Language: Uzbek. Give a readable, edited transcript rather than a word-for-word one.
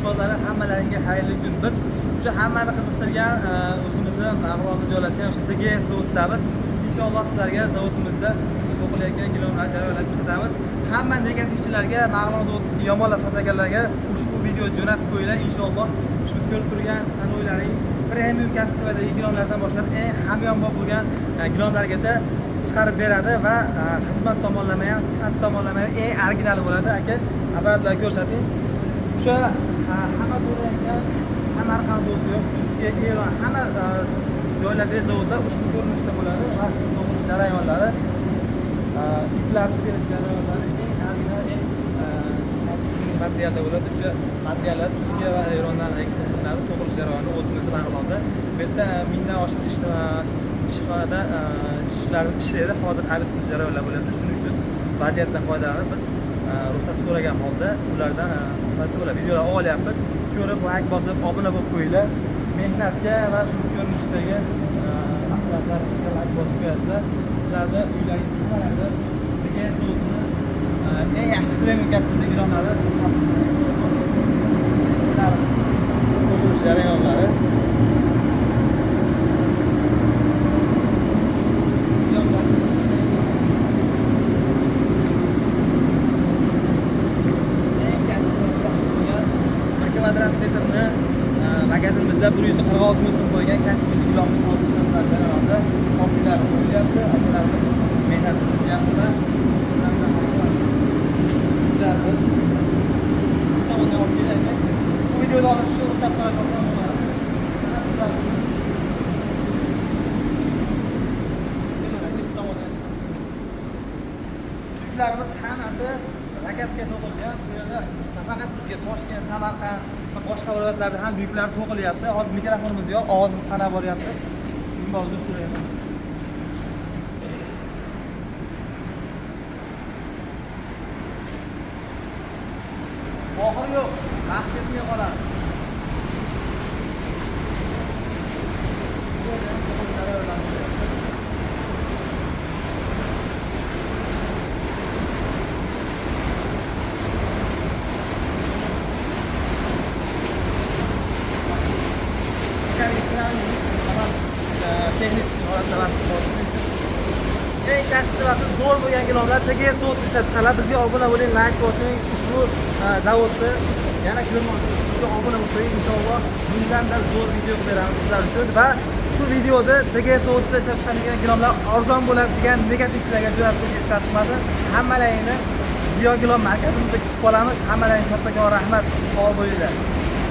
ishqibozlari, hammalaringga xayrli kun. Biz o'sha hammani qiziqtirgan o'zimizni Marg'ilonda joylashgan o'sha TGS zavoddamiz. Inshaalloh sizlarga zavodimizda to'qilayotgan gilamlar jarayonlarini ko'rsatamiz. Hamma negativchilarga, Marg'ilon zavodini yomonlab sotganlarga ushbu video jo'natib qo'yinglar. Inshaalloh shu ko'rib turgan sanoylaring premium kassavadagi gilamlardan boshlab eng hamyonbop bo'lgan gilamlargacha chiqarib beradi va xizmat tomonlama ham, sifat tomonlama ham eng original bo'ladi. Aka, apparatlarni ko'rsating. O'sha hamma so'rayotgan Samarqand zavodi yo'q, Turkiya, Eron, hamma joylardagi zavodlar ushbu ko'rinishda bo'ladi va to'qilish jarayonlari, iplarni terish jarayonlari eng original, eng asosiy materialda bo'ladi. O'sha materiallar Turkiya va Erondan eksport qilinadi. To'qilish jarayoni o'zimiz Marg'ilonda bu yerda mingdan oshiq ishxonada ishlarni ishlaydi. Hozir arbitraj jarayonlar bo'lyapti. Shuning uchun vaziyatdan foydalanib biz ruxsat so'ragan holda ulardan videolar olyapmiz. Ko'rib, like bosib, obuna bo'lib qo'yinglar. Mehnatga va shu ko'rinishdagi apparatlarimizga like bosib qo'yasizlar. Sizlarda uylaringiz nimalarda degan so'zni eng yaxshi premium kassavadagi gilamlari ishlarimiz, to'qilish jarayonlari. Magazinimizda 146 ming so'm qo'ygan kasbiy gilamni sotishdan jarayonida kompilar qo'yilyapti. Akalarimiz mehnat qilishyaptilar. Bu videoda olishni ruxsat so'ragan yuklarimiz hammasi rakaska to'qilgan. Bu yerda faqat bizga Toshkent, Samarqand va boshqa viloyatlarda ham yuklar to'qilyapti. Hozir mikrofonimiz yo'q, ovozimiz qanday boryapti? Bunga so'raymiz. Oxiri yo'q, vaqt ketmay qoladi. Texnik holatlar eng kassavati zo'r bo'lgan gilamlar TGS zavodi ishlab chiqariladi. Bizga obuna bo'ling, like bosing. Ushbu zavodni yana ko'rmoqchisiz, bizga obuna bo'lib qo'ying. Inshaalloh bundanda zo'r video qilib beramiz sizlar uchun va shu videoda TGS zavodida ishlab chiqarilgan gilamlar arzon bo'ladi degan negativchilarga jo'natib qo'yish tasdiqladi. Hammalaringni Ziyo gilam markazimizda kutib qolamiz. Hammalaringga kattakon rahmat, sog' bo'linglar.